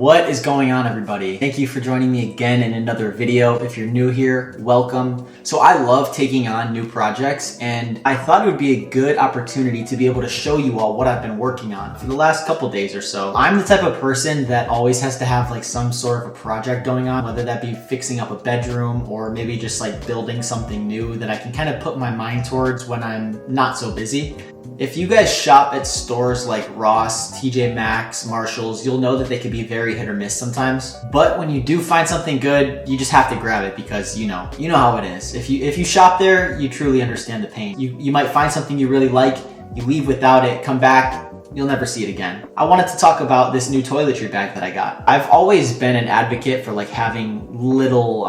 What is going on, everybody? Thank you for joining me again in another video. If you're new here, welcome. So I love taking on new projects, and I thought it would be a good opportunity to be able to show you all what I've been working on for the last couple days or so. I'm the type of person that always has to have like some sort of a project going on, whether that be fixing up a bedroom or maybe just like building something new that I can kind of put my mind towards when I'm not so busy. If you guys shop at stores like Ross, TJ Maxx, Marshalls, you'll know that they can be very hit or miss sometimes. But when you do find something good, you just have to grab it because you know how it is. If you shop there, you truly understand the pain. You might find something you really like, you leave without it, come back, you'll never see it again. I wanted to talk about this new toiletry bag that I got. I've always been an advocate for like having little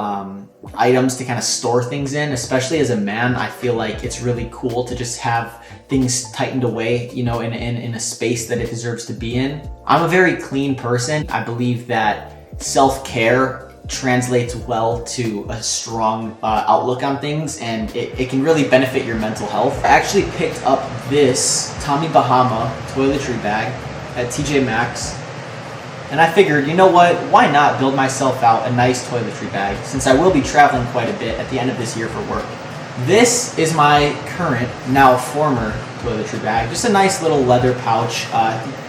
items to kind of store things in, especially as a man. I feel like it's really cool to just have things tightened away, in a space that it deserves to be in. I'm a very clean person. I believe that self-care translates well to a strong outlook on things, and it can really benefit your mental health. I actually picked up this Tommy Bahama toiletry bag at TJ Maxx, and I figured, you know what, why not build myself out a nice toiletry bag since I will be traveling quite a bit at the end of this year for work. This is my current, now former, toiletry bag. Just a nice little leather pouch,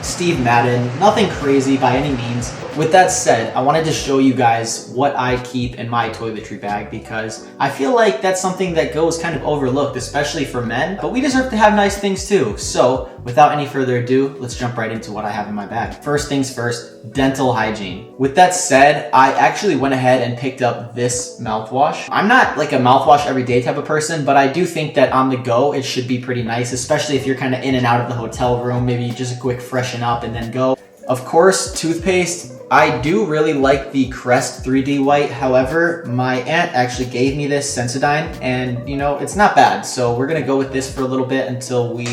Steve Madden, nothing crazy by any means. With that said, I wanted to show you guys what I keep in my toiletry bag because I feel like that's something that goes kind of overlooked, especially for men, but we deserve to have nice things too. So without any further ado, let's jump right into what I have in my bag. First things first, dental hygiene. With that said, I actually went ahead and picked up this mouthwash. I'm not like a mouthwash everyday type of person, but I do think that on the go, it should be pretty nice, especially if you're kind of in and out of the hotel room, maybe just a quick freshen up and then go. Of course, toothpaste. I do really like the Crest 3D White. However, my aunt actually gave me this Sensodyne, and it's not bad. So we're gonna go with this for a little bit until we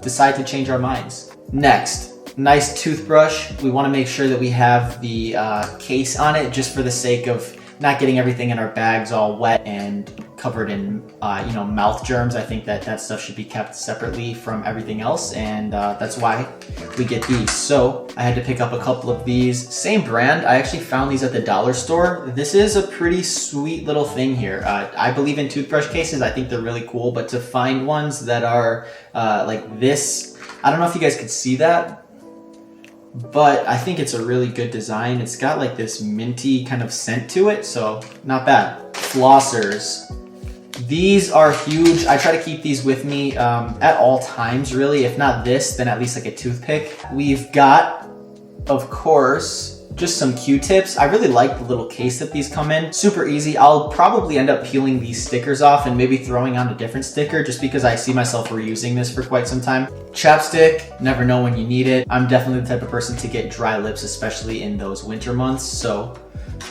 decide to change our minds. Next, nice toothbrush. We wanna make sure that we have the case on it just for the sake of not getting everything in our bags all wet and covered in mouth germs. I think that stuff should be kept separately from everything else, and that's why we get these. So I had to pick up a couple of these. Same brand. I actually found these at the dollar store. This is a pretty sweet little thing here. I believe in toothbrush cases. I think they're really cool, but to find ones that are like this, I don't know if you guys could see that, but I think it's a really good design. It's got like this minty kind of scent to it, so not bad. Flossers. These are huge. I try to keep these with me at all times, really. If not this, then at least like a toothpick. We've got, of course, just some Q-tips. I really like the little case that these come in. Super easy. I'll probably end up peeling these stickers off and maybe throwing on a different sticker just because I see myself reusing this for quite some time. Chapstick, never know when you need it. I'm definitely the type of person to get dry lips, especially in those winter months, so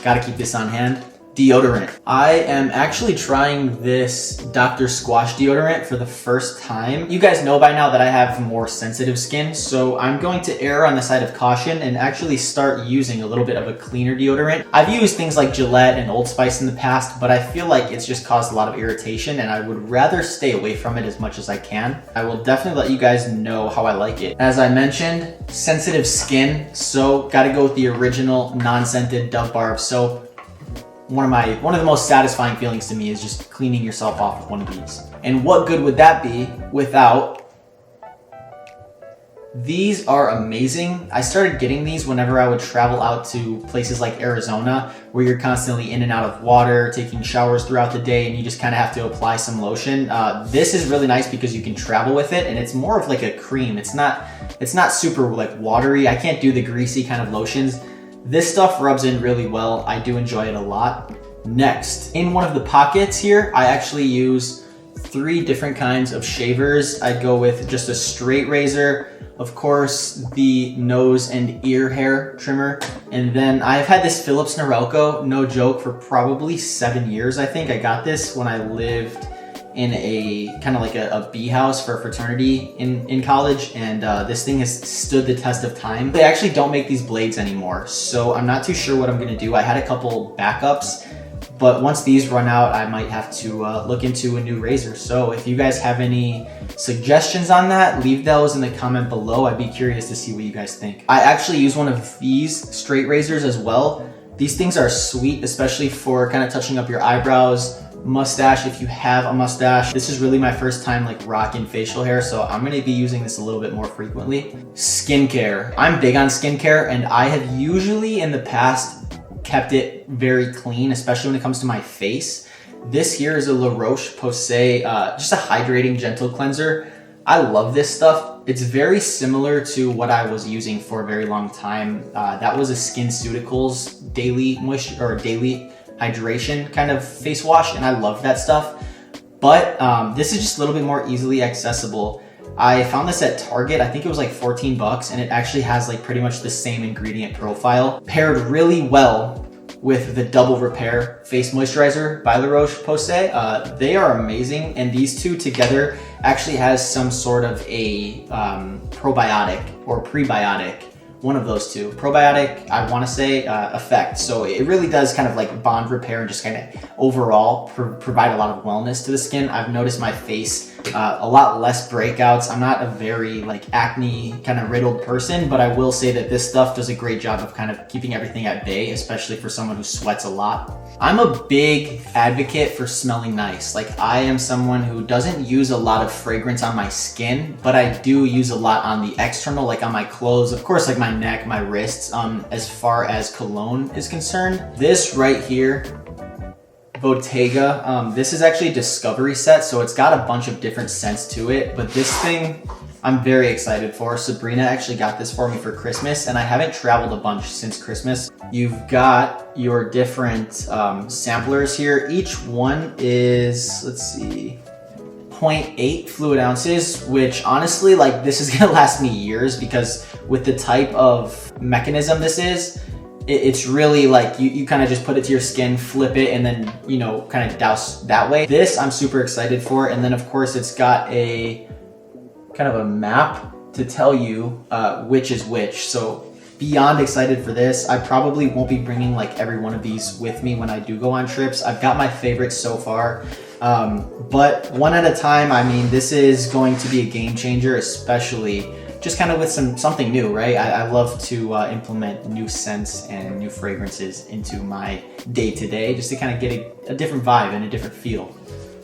gotta keep this on hand. Deodorant. I am actually trying this Dr. Squash deodorant for the first time. You guys know by now that I have more sensitive skin, so I'm going to err on the side of caution and actually start using a little bit of a cleaner deodorant. I've used things like Gillette and Old Spice in the past, but I feel like it's just caused a lot of irritation and I would rather stay away from it as much as I can. I will definitely let you guys know how I like it. As I mentioned, sensitive skin, so gotta go with the original non-scented Dove bar of soap. One of the most satisfying feelings to me is just cleaning yourself off with one of these. And what good would that be without these? Are amazing. I started getting these whenever I would travel out to places like Arizona, where you're constantly in and out of water, taking showers throughout the day, and you just kind of have to apply some lotion. This is really nice because you can travel with it, and it's more of like a cream. It's not super like watery. I can't do the greasy kind of lotions. This stuff rubs in really well. I do enjoy it a lot. Next, in one of the pockets here, I actually use 3 different kinds of shavers. I'd go with just a straight razor, of course, the nose and ear hair trimmer, and then I've had this Philips Norelco, no joke, for probably 7 years. I think I got this when I lived in a kind of like a bee house for a fraternity in college, and this thing has stood the test of time. They actually don't make these blades anymore, so I'm not too sure what I'm gonna do. I had a couple backups, But once these run out, I might have to look into a new razor. So if you guys have any suggestions on that, leave those in the comment below. I'd be curious to see what you guys think. I actually use one of these straight razors as well. These things are sweet, especially for kind of touching up your eyebrows, mustache if you have a mustache. This is really my first time like rocking facial hair, so I'm gonna be using this a little bit more frequently. Skincare. I'm big on skincare, and I have usually in the past kept it very clean, especially when it comes to my face. This here is a La Roche-Posay, just a hydrating gentle cleanser. I love this stuff. It's very similar to what I was using for a very long time. That was a SkinCeuticals daily moisture or daily hydration kind of face wash, and I love that stuff. But this is just a little bit more easily accessible. I found this at Target. I think it was like 14 bucks, and it actually has like pretty much the same ingredient profile. Paired really well with the Double Repair Face Moisturizer by La Roche-Posay. They are amazing, and these two together actually has some sort of a probiotic or prebiotic, one of those two. Probiotic, I want to say, effect. So it really does kind of like bond repair and just kind of overall provide a lot of wellness to the skin. I've noticed my face a lot less breakouts. I'm not a very like acne kind of riddled person, but I will say that this stuff does a great job of kind of keeping everything at bay, especially for someone who sweats a lot. I'm a big advocate for smelling nice. Like, I am someone who doesn't use a lot of fragrance on my skin, but I do use a lot on the external, like on my clothes, of course, like my neck, my wrists. As far as cologne is concerned, this right here, Bottega, this is actually a discovery set, so it's got a bunch of different scents to it, but this thing I'm very excited for. Sabrina actually got this for me for Christmas, and I haven't traveled a bunch since Christmas. You've got your different samplers here. Each one is, let's see, 0.8 fluid ounces, which honestly, like, this is gonna last me years, because with the type of mechanism this is, it's really like you kind of just put it to your skin, flip it, and then, you know, kind of douse that way. This I'm super excited for. And then of course it's got a kind of a map to tell you which is which. So beyond excited for this. I probably won't be bringing like every one of these with me when I do go on trips. I've got my favorites so far. But one at a time. I mean, this is going to be a game changer, especially just kind of with something new, right? I love to implement new scents and new fragrances into my day-to-day just to kind of get a different vibe and a different feel.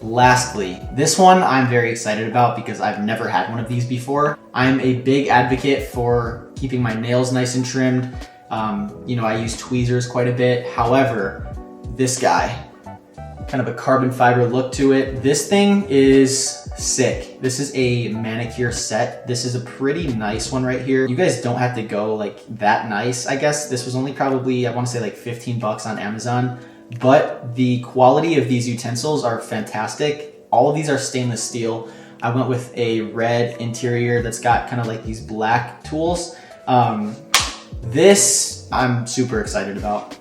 Lastly, this one I'm very excited about because I've never had one of these before. I'm a big advocate for keeping my nails nice and trimmed. You know, I use tweezers quite a bit. However, this guy, kind of a carbon fiber look to it. This thing is sick. This is a manicure set. This is a pretty nice one right here. You guys don't have to go like that nice, I guess. This was only probably, I want to say like 15 bucks on Amazon, but the quality of these utensils are fantastic. All of these are stainless steel. I went with a red interior that's got kind of like these black tools. This I'm super excited about.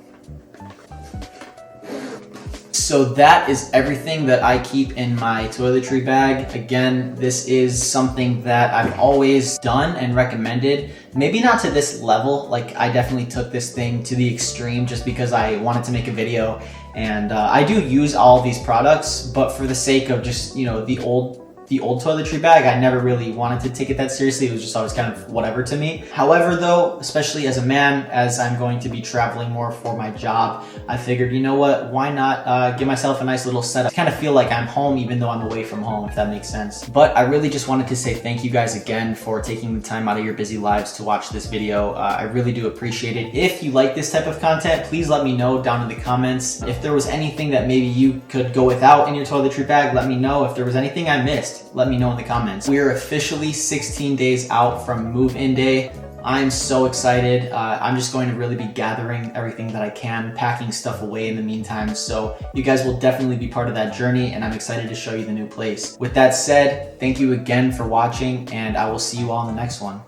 So that is everything that I keep in my toiletry bag. Again, this is something that I've always done and recommended. Maybe not to this level. Like, I definitely took this thing to the extreme just because I wanted to make a video. And I do use all these products, but for the sake of just, you know, the old toiletry bag, I never really wanted to take it that seriously. It was just always kind of whatever to me. However, though, especially as a man, as I'm going to be traveling more for my job, I figured, you know what, why not give myself a nice little setup to kind of feel like I'm home even though I'm away from home, if that makes sense. But I really just wanted to say thank you guys again for taking the time out of your busy lives to watch this video. I really do appreciate it. If you like this type of content, please let me know down in the comments. If there was anything that maybe you could go without in your toiletry bag, let me know. If there was anything I missed, let me know in the comments. We are officially 16 days out from move-in day. I'm so excited. I'm just going to really be gathering everything that I can, packing stuff away in the meantime. So you guys will definitely be part of that journey, and I'm excited to show you the new place. With that said, thank you again for watching, and I will see you all in the next one.